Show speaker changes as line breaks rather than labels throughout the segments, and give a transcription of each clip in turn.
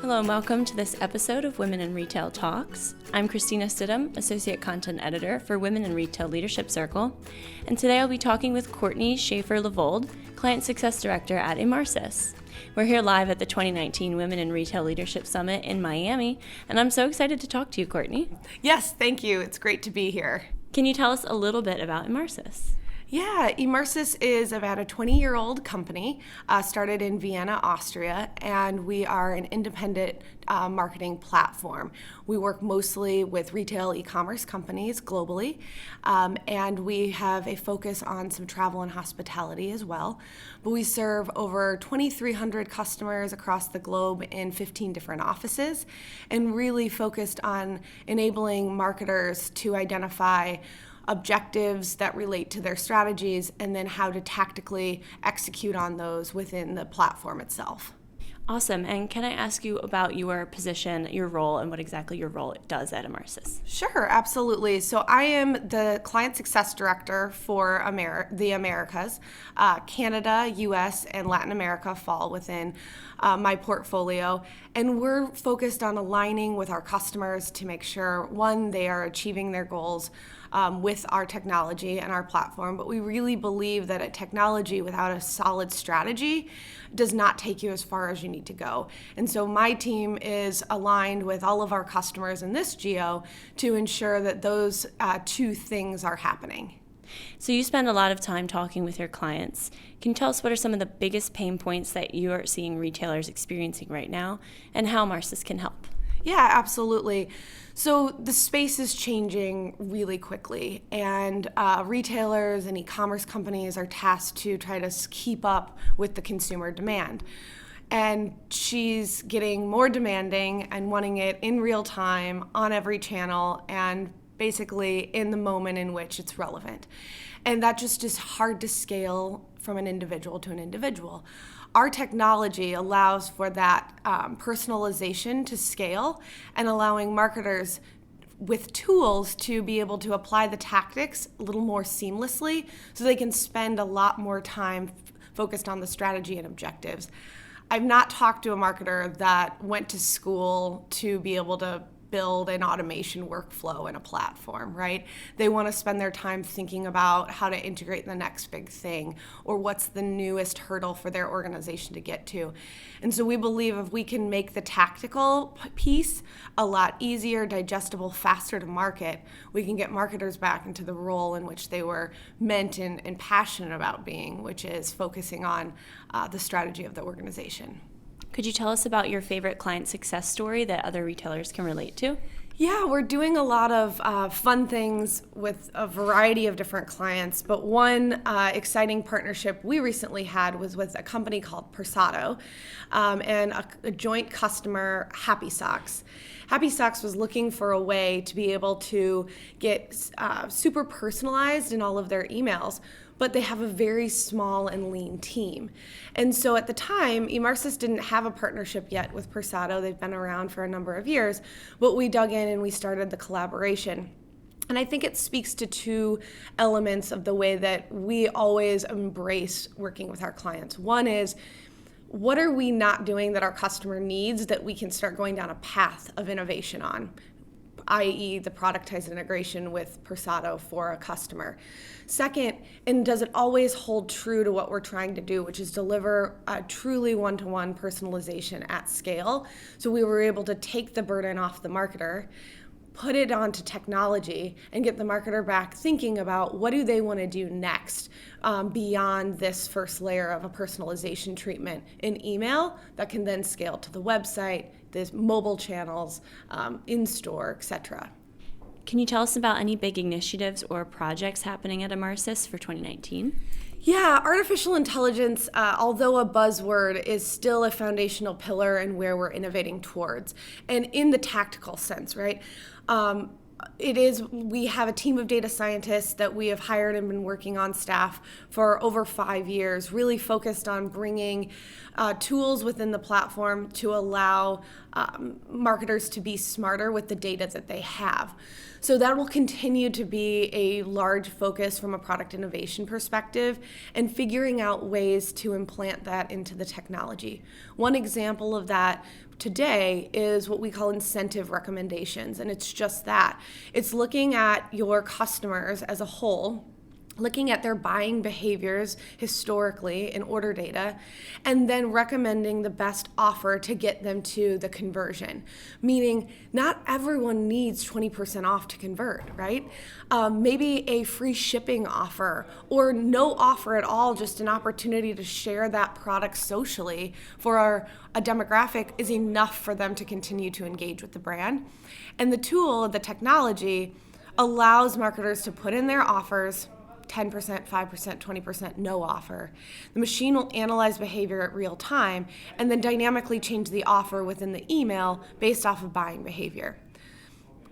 Hello and welcome to this episode of Women in Retail Talks. I'm Christina Stidham, Associate Content Editor for Women in Retail Leadership Circle, and today I'll be talking with Courtney Schaefer-Levold, Client Success Director at Emarsys. We're here live at the 2019 Women in Retail Leadership Summit in Miami, and I'm so excited to talk to you, Courtney.
Yes, thank you. It's great to be here.
Can you tell us a little bit about Emarsys?
Yeah, Emarsys is about a 20-year-old company, started in Vienna, Austria, and we are an independent marketing platform. We work mostly with retail e-commerce companies globally, and we have a focus on some travel and hospitality as well. But we serve over 2,300 customers across the globe in 15 different offices, and really focused on enabling marketers to identify objectives that relate to their strategies, and then how to tactically execute on those within the platform itself.
Awesome. And can I ask you about your position, your role, and what exactly your role does at Emarsys?
Sure, absolutely. So I am the Client Success Director for the Americas. Canada, US, and Latin America fall within my portfolio. And we're focused on aligning with our customers to make sure, one, they are achieving their goals with our technology and our platform, but we really believe that a technology without a solid strategy does not take you as far as you need to go. And so my team is aligned with all of our customers in this geo to ensure that those two things are happening.
So you spend a lot of time talking with your clients. Can you tell us what are some of the biggest pain points that you are seeing retailers experiencing right now, and how Emarsys can help?
Yeah, absolutely. So the space is changing really quickly, and retailers and e-commerce companies are tasked to try to keep up with the consumer demand. And she's getting more demanding and wanting it in real time on every channel and basically in the moment in which it's relevant. And that just is hard to scale from an individual to an individual. Our technology allows for that personalization to scale, and allowing marketers with tools to be able to apply the tactics a little more seamlessly so they can spend a lot more time focused on the strategy and objectives. I've not talked to a marketer that went to school to be able to build an automation workflow in a platform, right? They want to spend their time thinking about how to integrate the next big thing, or what's the newest hurdle for their organization to get to. And so we believe if we can make the tactical piece a lot easier, digestible, faster to market, we can get marketers back into the role in which they were meant and passionate about being, which is focusing on the strategy of the organization.
Could you tell us about your favorite client success story that other retailers can relate to?
Yeah, we're doing a lot of fun things with a variety of different clients, but one exciting partnership we recently had was with a company called Persado and a joint customer, Happy Socks. Happy Socks was looking for a way to be able to get super personalized in all of their emails, but they have a very small and lean team. And so at the time, Emarsys didn't have a partnership yet with Persado. They've been around for a number of years, but we dug in and we started the collaboration. And I think it speaks to two elements of the way that we always embrace working with our clients. One is, what are we not doing that our customer needs that we can start going down a path of innovation on, i.e. the productized integration with Persado for a customer. Second, and does it always hold true to what we're trying to do, which is deliver a truly one-to-one personalization at scale. So we were able to take the burden off the marketer, put it onto technology, and get the marketer back thinking about what do they want to do next beyond this first layer of a personalization treatment in email that can then scale to the website, the mobile channels, in-store, etc.
Can you tell us about any big initiatives or projects happening at Emarsys for 2019?
Yeah, artificial intelligence, although a buzzword, is still a foundational pillar in where we're innovating towards. And in the tactical sense, right? We have a team of data scientists that we have hired and been working on staff for over 5 years, really focused on bringing tools within the platform to allow marketers to be smarter with the data that they have. So that will continue to be a large focus from a product innovation perspective and figuring out ways to implant that into the technology. One example of that today is what we call incentive recommendations, and it's just that. It's looking at your customers as a whole, looking at their buying behaviors historically in order data, and then recommending the best offer to get them to the conversion. Meaning, not everyone needs 20% off to convert, right? Maybe a free shipping offer or no offer at all, just an opportunity to share that product socially for a demographic is enough for them to continue to engage with the brand. And the tool, the technology, allows marketers to put in their offers, 10%, 5%, 20%, no offer. The machine will analyze behavior at real time and then dynamically change the offer within the email based off of buying behavior.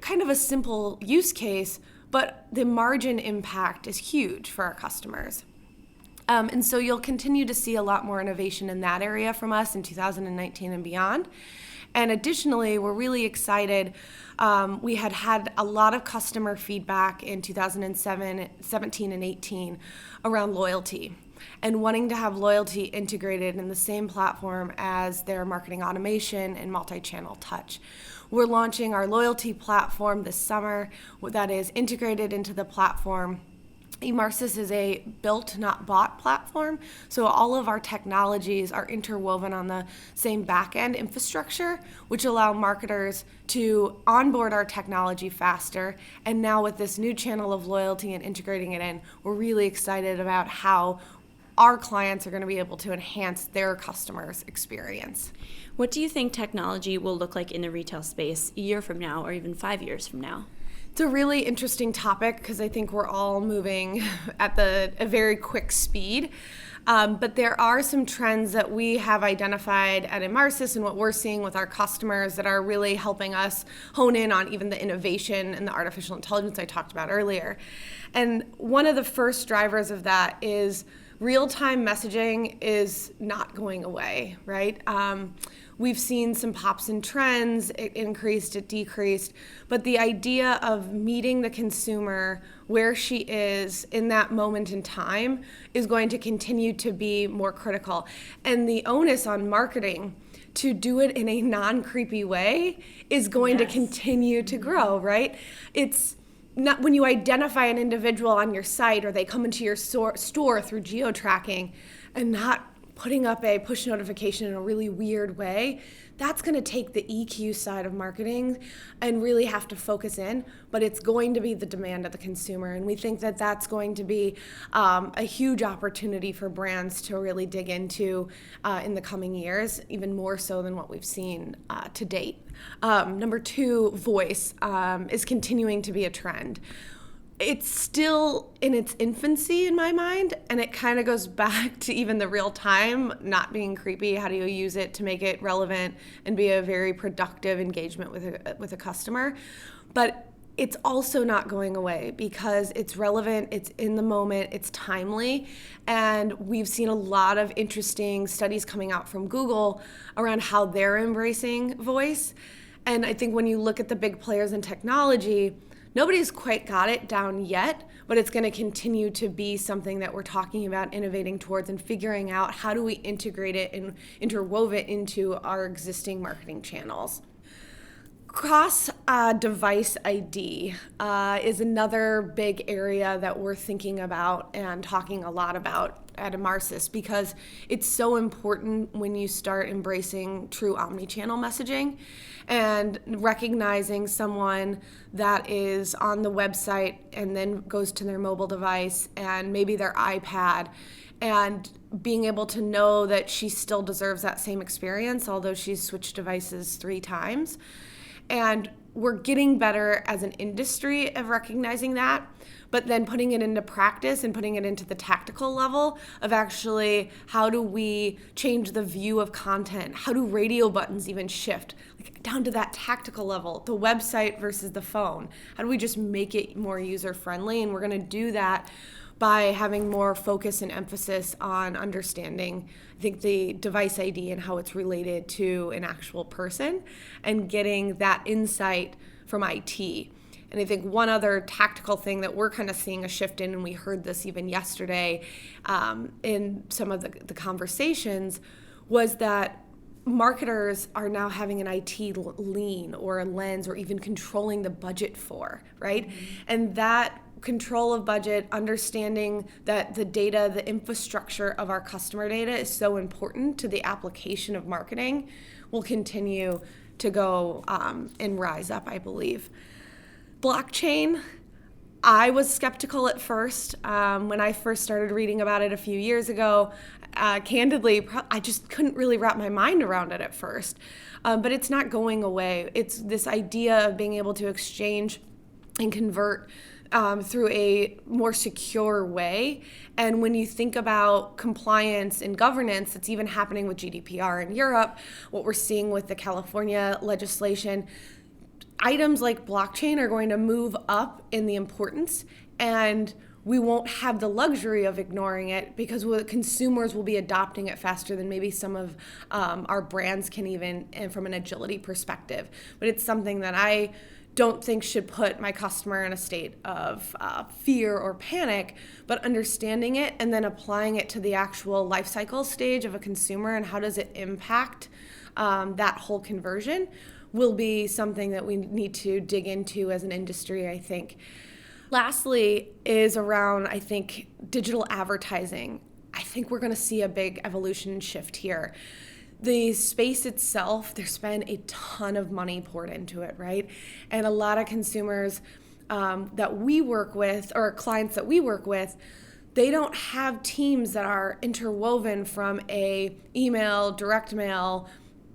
Kind of a simple use case, but the margin impact is huge for our customers. And so you'll continue to see a lot more innovation in that area from us in 2019 and beyond. And additionally, we're really excited. We had a lot of customer feedback in 2017 and 18 around loyalty and wanting to have loyalty integrated in the same platform as their marketing automation and multi-channel touch. We're launching our loyalty platform this summer that is integrated into the platform. Emarsys is a built, not bought platform, so all of our technologies are interwoven on the same back-end infrastructure, which allow marketers to onboard our technology faster. And now with this new channel of loyalty and integrating it in, we're really excited about how our clients are going to be able to enhance their customers' experience.
What do you think technology will look like in the retail space a year from now or even 5 years from now?
It's a really interesting topic because I think we're all moving at a very quick speed. But there are some trends that we have identified at Emarsys and what we're seeing with our customers that are really helping us hone in on even the innovation and the artificial intelligence I talked about earlier. And one of the first drivers of that is real-time messaging is not going away, right? We've seen some pops and trends, it increased, it decreased, but the idea of meeting the consumer where she is in that moment in time is going to continue to be more critical. And the onus on marketing to do it in a non-creepy way is going to continue to grow, right? It's not when you identify an individual on your site or they come into your store through geo-tracking and not putting up a push notification in a really weird way, that's going to take the EQ side of marketing and really have to focus in, but it's going to be the demand of the consumer. And we think that that's going to be a huge opportunity for brands to really dig into in the coming years, even more so than what we've seen to date. Number two, voice is continuing to be a trend. It's still in its infancy in my mind, and it kind of goes back to even the real time, not being creepy. How do you use it to make it relevant and be a very productive engagement with a customer? But it's also not going away because it's relevant, it's in the moment, it's timely, and we've seen a lot of interesting studies coming out from Google around how they're embracing voice. And I think when you look at the big players in technology, nobody's quite got it down yet, but it's going to continue to be something that we're talking about innovating towards and figuring out how do we integrate it and interwove it into our existing marketing channels. Cross-device ID is another big area that we're thinking about and talking a lot about at Emarsys because it's so important when you start embracing true omni-channel messaging and recognizing someone that is on the website and then goes to their mobile device and maybe their iPad and being able to know that she still deserves that same experience although she's switched devices 3 times. And we're getting better as an industry of recognizing that, but then putting it into practice and putting it into the tactical level of actually how do we change the view of content? How do radio buttons even shift? Like down to that tactical level, the website versus the phone. How do we just make it more user-friendly? And we're going to do that by having more focus and emphasis on understanding, I think, the device ID and how it's related to an actual person and getting that insight from IT. And I think one other tactical thing that we're kind of seeing a shift in, and we heard this even yesterday in some of the conversations, was that marketers are now having an IT lean or a lens or even controlling the budget for, right? Mm-hmm. And that control of budget, understanding that the data, the infrastructure of our customer data is so important to the application of marketing, will continue to go and rise up, I believe. Blockchain, I was skeptical at first. When I first started reading about it a few years ago, candidly, I just couldn't really wrap my mind around it at first. But it's not going away. It's this idea of being able to exchange and convert through a more secure way. And when you think about compliance and governance, it's even happening with GDPR in Europe, what we're seeing with the California legislation, items like blockchain are going to move up in the importance, and we won't have the luxury of ignoring it because consumers will be adopting it faster than maybe some of our brands can even, and from an agility perspective. But it's something that I don't think should put my customer in a state of fear or panic, but understanding it and then applying it to the actual life cycle stage of a consumer and how does it impact that whole conversion will be something that we need to dig into as an industry, I think. Lastly is around, I think, digital advertising. I think we're going to see a big evolution and shift here. The space itself, there's been a ton of money poured into it, right? And a lot of consumers that we work with, or clients that we work with, they don't have teams that are interwoven from a email, direct mail,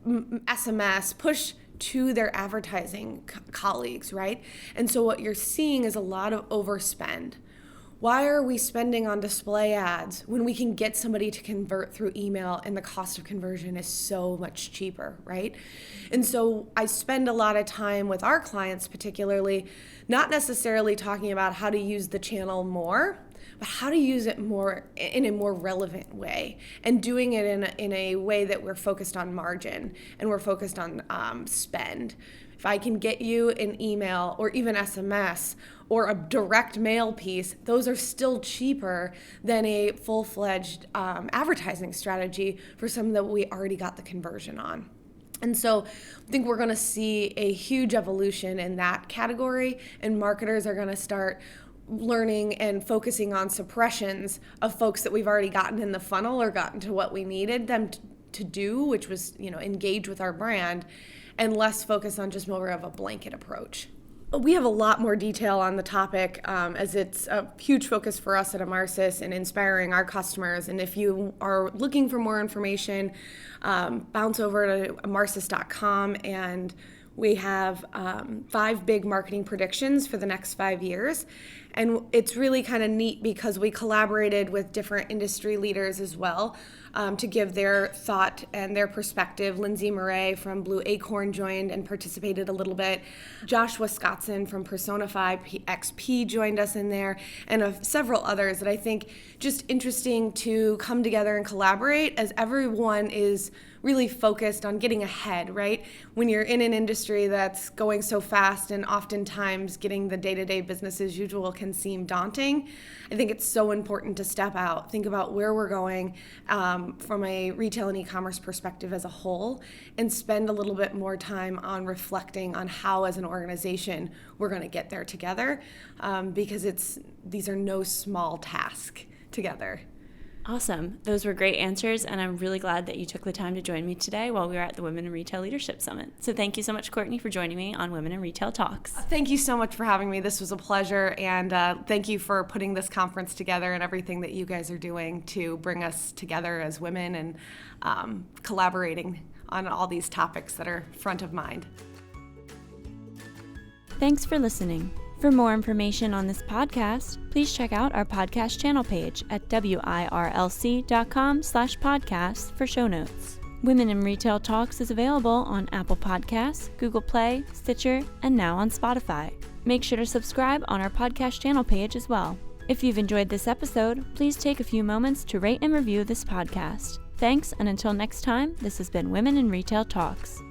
SMS, push to their advertising colleagues, right? And so what you're seeing is a lot of overspend. Why are we spending on display ads when we can get somebody to convert through email and the cost of conversion is so much cheaper, right? And so I spend a lot of time with our clients particularly, not necessarily talking about how to use the channel more, but how to use it more in a more relevant way, and doing it in a way that we're focused on margin and we're focused on spend. If I can get you an email or even SMS or a direct mail piece, those are still cheaper than a full-fledged advertising strategy for something that we already got the conversion on. And so I think we're going to see a huge evolution in that category, and marketers are going to start learning and focusing on suppressions of folks that we've already gotten in the funnel or gotten to what we needed them to do, which was, engage with our brand, and less focus on just more of a blanket approach. We have a lot more detail on the topic as it's a huge focus for us at Emarsys and inspiring our customers. And if you are looking for more information, bounce over to emarsys.com, and we have 5 big marketing predictions for the next 5 years. And it's really kind of neat because we collaborated with different industry leaders as well to give their thought and their perspective. Lindsay Murray from Blue Acorn joined and participated a little bit. Joshua Scottson from Personify XP joined us in there, and several others that I think just interesting to come together and collaborate as everyone is really focused on getting ahead, right? When you're in an industry that's going so fast and oftentimes getting the day-to-day business as usual can seem daunting, I think it's so important to step out, think about where we're going from a retail and e-commerce perspective as a whole, and spend a little bit more time on reflecting on how as an organization we're going to get there together, because these are no small task together.
Awesome. Those were great answers, and I'm really glad that you took the time to join me today while we were at the Women in Retail Leadership Summit. So thank you so much, Courtney, for joining me on Women in Retail Talks.
Thank you so much for having me. This was a pleasure, and thank you for putting this conference together and everything that you guys are doing to bring us together as women and collaborating on all these topics that are front of mind.
Thanks for listening. For more information on this podcast, please check out our podcast channel page at wirlc.com/podcasts for show notes. Women in Retail Talks is available on Apple Podcasts, Google Play, Stitcher, and now on Spotify. Make sure to subscribe on our podcast channel page as well. If you've enjoyed this episode, please take a few moments to rate and review this podcast. Thanks, and until next time, this has been Women in Retail Talks.